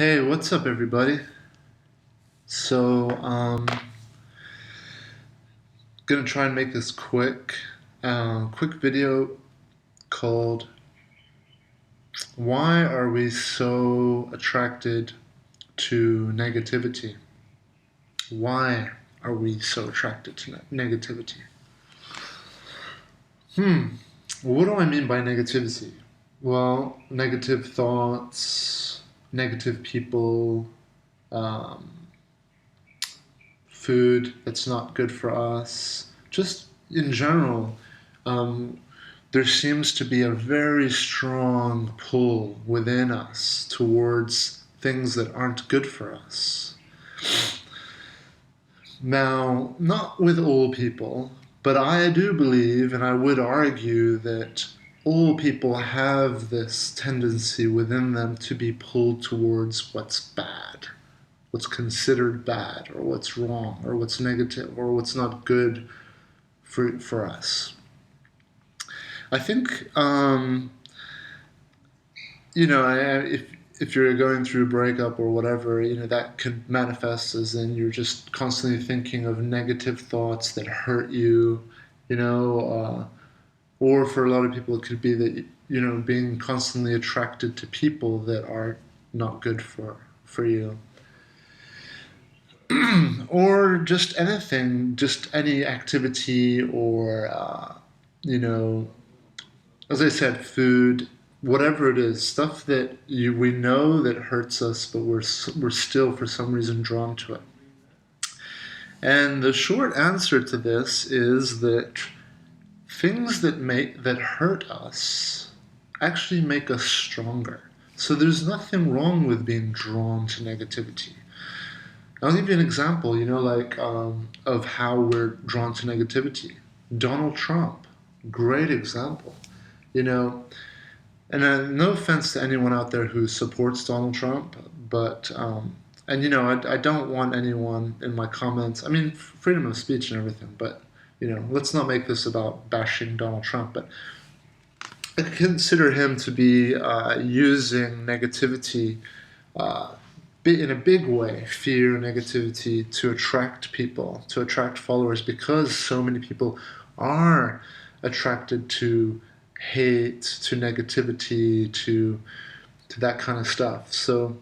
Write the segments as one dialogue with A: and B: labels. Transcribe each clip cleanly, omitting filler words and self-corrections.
A: Hey, what's up, everybody? So, gonna try and make this quick video called "Why Are We So Attracted to Negativity?" Why are we so attracted to negativity? Hmm. What do I mean by negativity? Well, negative thoughts, negative people, um, food that's not good for us. Just in general, um, there seems to be a very strong pull within us towards things that aren't good for us. Now, not with all people, but I do believe and I would argue that all people have this tendency within them to be pulled towards what's bad, what's considered bad, or what's wrong, or what's negative, or what's not good for us. I think, if you're going through a breakup or whatever, that could manifest as in you're just constantly thinking of negative thoughts that hurt you, you know, or for a lot of people, it could be that, being constantly attracted to people that are not good for you. Or just anything, just any activity, or you know, as I said, food, whatever it is, stuff that we know that hurts us, but we're still for some reason drawn to it. And the short answer to this is that things that hurt us actually make us stronger. So there's nothing wrong with being drawn to negativity. I'll give you an example, of how we're drawn to negativity. Donald Trump, great example. You know, and no offense to anyone out there who supports Donald Trump, but I don't want anyone in my comments. I mean, freedom of speech and everything, but let's not make this about bashing Donald Trump. But I consider him to be using negativity in a big way, fear, negativity, to attract people, to attract followers, because so many people are attracted to hate, to negativity, to that kind of stuff. So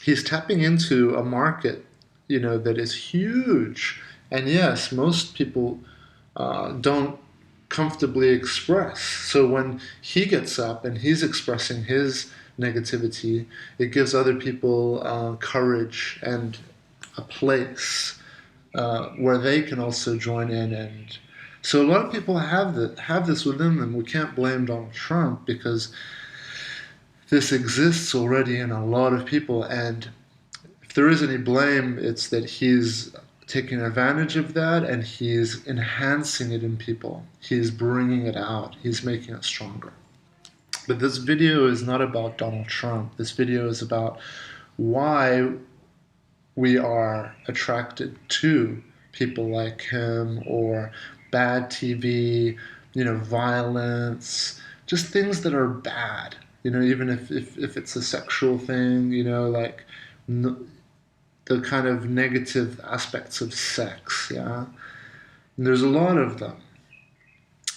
A: he's tapping into a market, that is huge. And yes, most people don't comfortably express. So when he gets up and he's expressing his negativity, it gives other people courage and a place where they can also join in. And so a lot of people have this within them. We can't blame Donald Trump because this exists already in a lot of people. And if there is any blame, it's that he's taking advantage of that and he's enhancing it in people. He's bringing it out. He's making it stronger. But this video is not about Donald Trump. This video is about why we are attracted to people like him, or bad TV, violence, just things that are bad. Even if it's a sexual thing, the kind of negative aspects of sex, yeah? And there's a lot of them.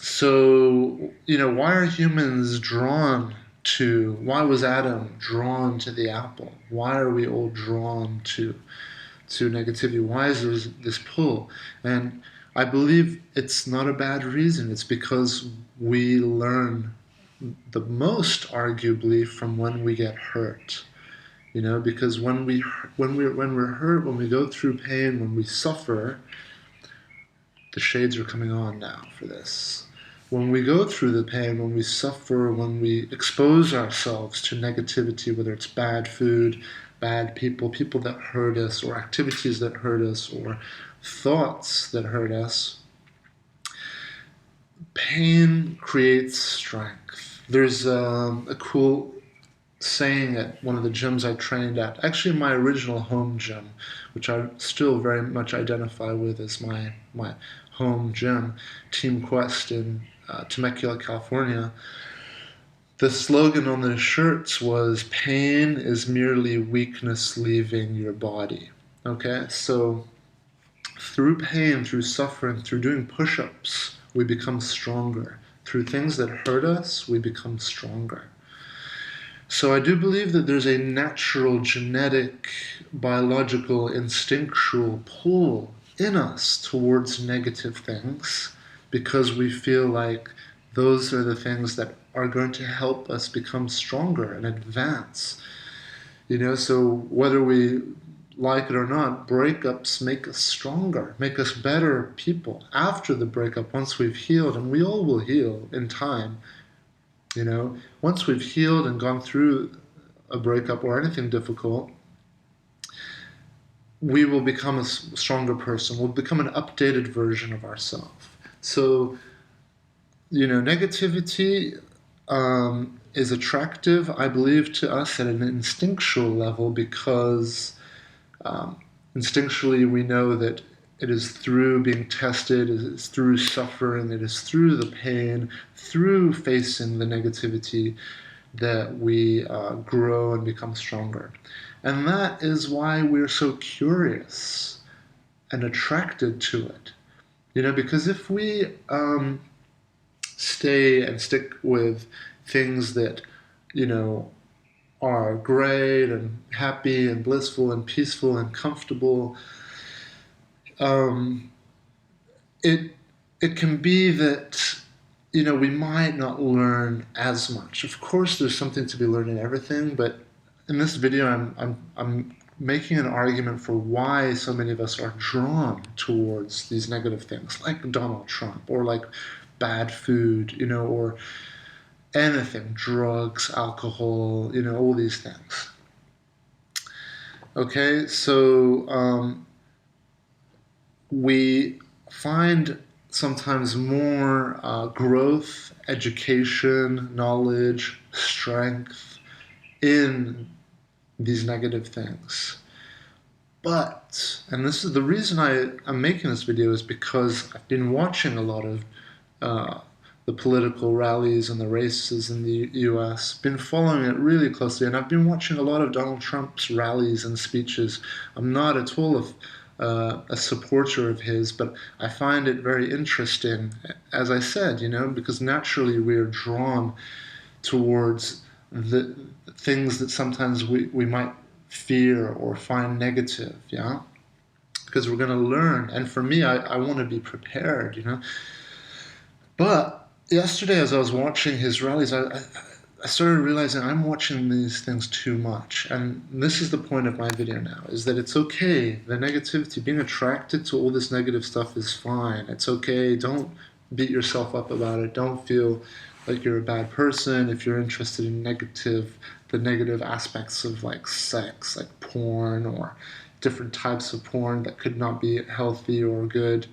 A: So, why are humans why was Adam drawn to the apple? Why are we all drawn to negativity? Why is there this pull? And I believe it's not a bad reason. It's because we learn the most, arguably, from when we get hurt. Because when we're hurt, when we go through pain, when we suffer, the shades are coming on now for this. When we go through the pain, when we suffer, when we expose ourselves to negativity, whether it's bad food, bad people, people that hurt us, or activities that hurt us, or thoughts that hurt us, pain creates strength. There's a cool saying at one of the gyms I trained at, actually my original home gym, which I still very much identify with as my home gym, Team Quest in Temecula, California. The slogan on the shirts was pain is merely weakness leaving your body. Okay, so through pain, through suffering, through doing push-ups, we become stronger. Through things that hurt us, we become stronger. So I do believe that there's a natural, genetic, biological, instinctual pull in us towards negative things because we feel like those are the things that are going to help us become stronger and advance. So whether we like it or not, breakups make us stronger, make us better people after the breakup, once we've healed, and we all will heal in time. Once we've healed and gone through a breakup or anything difficult, we will become a stronger person. We'll become an updated version of ourselves. So, negativity is attractive, I believe, to us at an instinctual level because instinctually we know that it is through being tested, it is through suffering, it is through the pain, through facing the negativity that we grow and become stronger. And that is why we're so curious and attracted to it. Because if we stay and stick with things that, are great and happy and blissful and peaceful and comfortable, it can be that we might not learn as much. Of course, there's something to be learned in everything, but in this video, I'm making an argument for why so many of us are drawn towards these negative things, like Donald Trump, or like bad food, or anything, drugs, alcohol, all these things. Okay, so we find sometimes more growth, education, knowledge, strength in these negative things. But, and this is the reason I'm making this video, is because I've been watching a lot of the political rallies and the races in the US, been following it really closely, and I've been watching a lot of Donald Trump's rallies and speeches. I'm not at all a supporter of his, but I find it very interesting, as I said, because naturally we are drawn towards the things that sometimes we might fear or find negative, because we're going to learn. And for me, I want to be prepared, But yesterday, as I was watching his rallies, I started realizing I'm watching these things too much. And this is the point of my video now, is that it's okay. The negativity, being attracted to all this negative stuff is fine. It's okay. Don't beat yourself up about it. Don't feel like you're a bad person if you're interested in the negative aspects of like sex, like porn, or different types of porn that could not be healthy or good,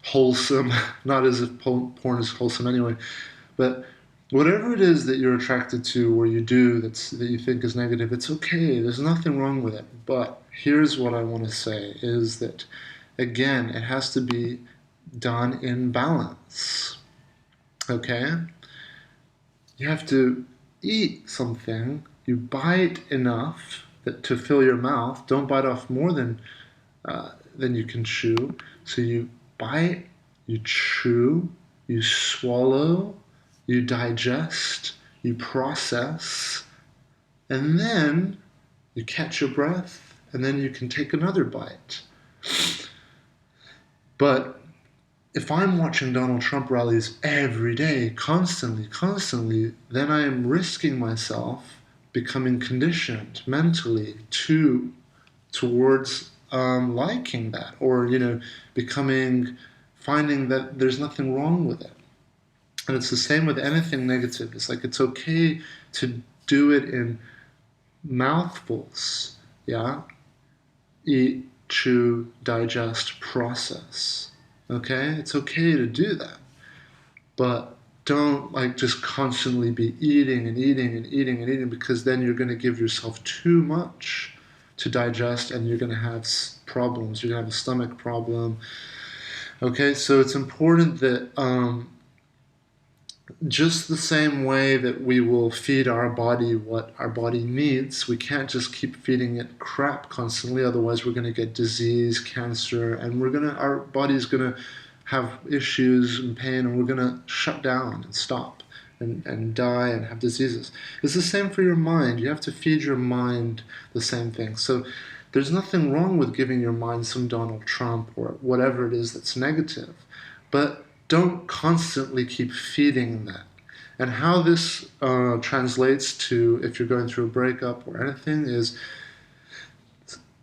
A: wholesome, not as if porn is wholesome anyway, but whatever it is that you're attracted to or you do that you think is negative, it's okay. There's nothing wrong with it. But here's what I want to say is that, again, it has to be done in balance. Okay? You have to eat something. You bite enough to fill your mouth. Don't bite off more than you can chew. So you bite, you chew, you swallow, you digest, you process, and then you catch your breath, and then you can take another bite. But if I'm watching Donald Trump rallies every day, constantly, then I am risking myself becoming conditioned mentally towards liking that, or finding that there's nothing wrong with it. And it's the same with anything negative. It's like it's okay to do it in mouthfuls. Eat, chew, digest, process. Okay? It's okay to do that. But don't just constantly be eating and eating, because then you're going to give yourself too much to digest and you're going to have problems. You're going to have a stomach problem. Okay? So it's important that Just the same way that we will feed our body what our body needs, we can't just keep feeding it crap constantly. Otherwise, we're going to get disease, cancer, and our body's going to have issues and pain, and we're going to shut down and stop and die and have diseases. It's the same for your mind. You have to feed your mind the same thing. So there's nothing wrong with giving your mind some Donald Trump or whatever it is that's negative, but don't constantly keep feeding that. And how this translates to if you're going through a breakup or anything is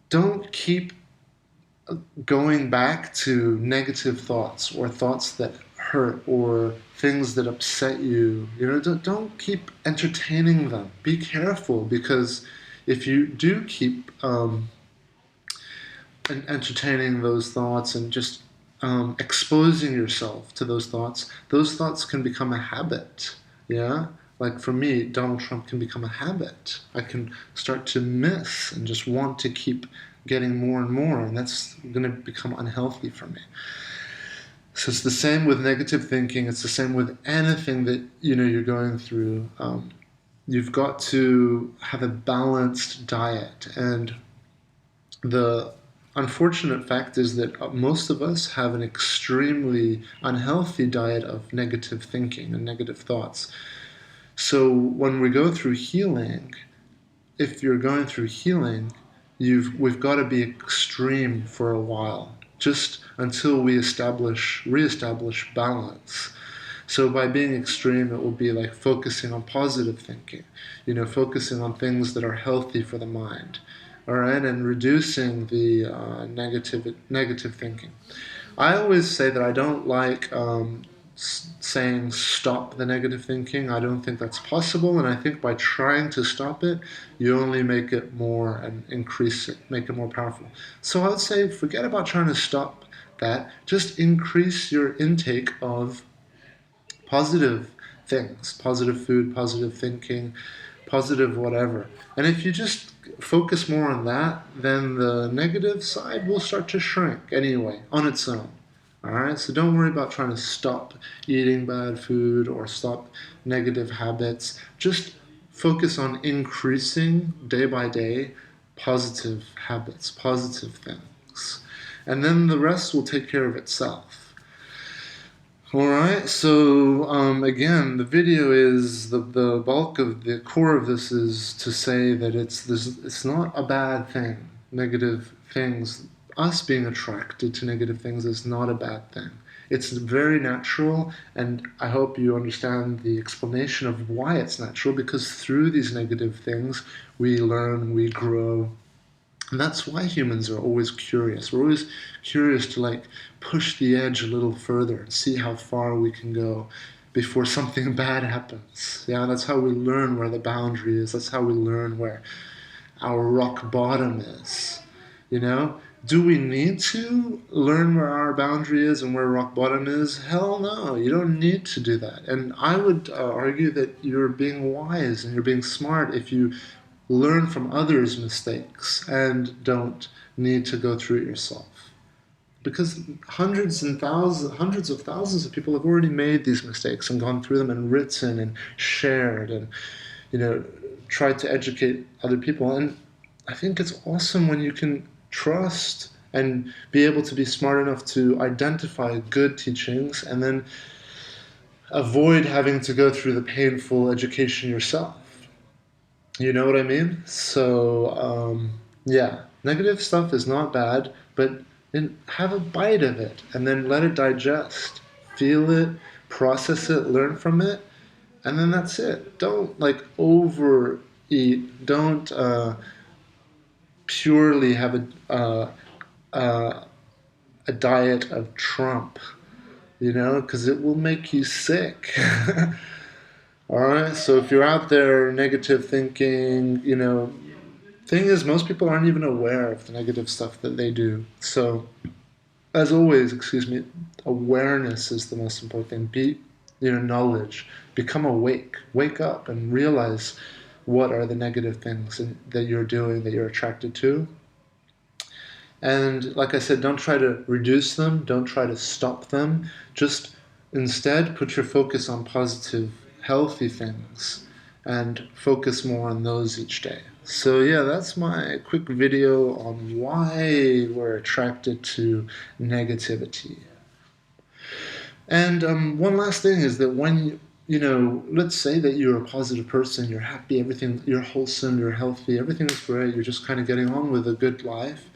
A: don't keep going back to negative thoughts or thoughts that hurt or things that upset you. Don't keep entertaining them. Be careful, because if you do keep entertaining those thoughts and just exposing yourself to those thoughts can become a habit. Yeah? Like for me, Donald Trump can become a habit. I can start to miss and just want to keep getting more and more, and that's going to become unhealthy for me. So it's the same with negative thinking. It's the same with anything that you're going through. You've got to have a balanced diet, and the unfortunate fact is that most of us have an extremely unhealthy diet of negative thinking and negative thoughts. So when we go through healing, if you're going through healing, we've got to be extreme for a while, just until we reestablish balance. So by being extreme, it will be like focusing on positive thinking, focusing on things that are healthy for the mind, all right, and reducing the negative thinking. I always say that I don't like saying stop the negative thinking. I don't think that's possible, and I think by trying to stop it, you only make it more and increase it, make it more powerful. So I would say forget about trying to stop that. Just increase your intake of positive things, positive food, positive thinking, positive whatever. And if you just focus more on that, then the negative side will start to shrink anyway on its own. All right, so don't worry about trying to stop eating bad food or stop negative habits. Just focus on increasing day by day positive habits, positive things. And then the rest will take care of itself. All right, so again, the video is the bulk of the core of this is to say that it's not a bad thing. Negative things, us being attracted to negative things is not a bad thing. It's very natural, and I hope you understand the explanation of why it's natural, because through these negative things, we learn, we grow, and that's why humans are always curious. We're always curious to like push the edge a little further and see how far we can go before something bad happens. Yeah, that's how we learn where the boundary is. That's how we learn where our rock bottom is. You know? Do we need to learn where our boundary is and where rock bottom is? Hell no, you don't need to do that. And I would argue that you're being wise and you're being smart if you learn from others' mistakes and don't need to go through it yourself. Because hundreds of thousands of people have already made these mistakes and gone through them and written and shared and, tried to educate other people. And I think it's awesome when you can trust and be able to be smart enough to identify good teachings and then avoid having to go through the painful education yourself. You know what I mean? So, yeah, negative stuff is not bad, but have a bite of it and then let it digest. Feel it, process it, learn from it, and then that's it. Don't like overeat. Don't purely have a diet of Trump, because it will make you sick. All right, so if you're out there negative thinking, thing is most people aren't even aware of the negative stuff that they do. So, as always, excuse me, awareness is the most important thing. Knowledge. Become awake. Wake up and realize what are the negative things that you're doing, that you're attracted to. And like I said, don't try to reduce them. Don't try to stop them. Just Instead, put your focus on positive, healthy things and focus more on those each day. So, yeah, that's my quick video on why we're attracted to negativity. And one last thing is that when let's say that you're a positive person, you're happy, everything, you're wholesome, you're healthy, everything is great, you're just kind of getting on with a good life,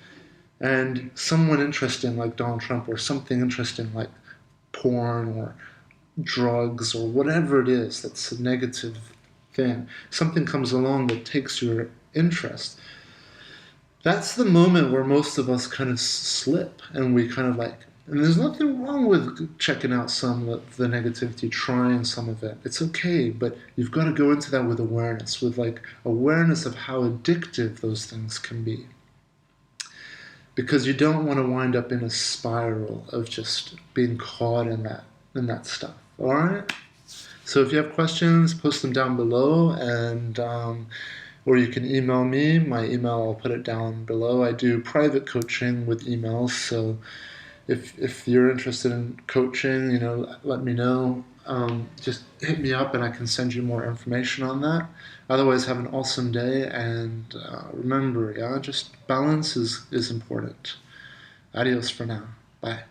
A: and someone interesting like Donald Trump or something interesting like porn or drugs or whatever it is that's a negative thing, something comes along that takes your interest, that's the moment where most of us kind of slip and we kind of like, and there's nothing wrong with checking out some of the negativity, trying some of it. It's okay, but you've got to go into that with awareness, with like awareness of how addictive those things can be. Because you don't want to wind up in a spiral of just being caught in that stuff. All right? So if you have questions, post them down below, and or you can email me. My email, I'll put it down below. I do private coaching with emails, so if you're interested in coaching, let me know. Just hit me up, and I can send you more information on that. Otherwise, have an awesome day, and remember, yeah, just balance is important. Adios for now. Bye.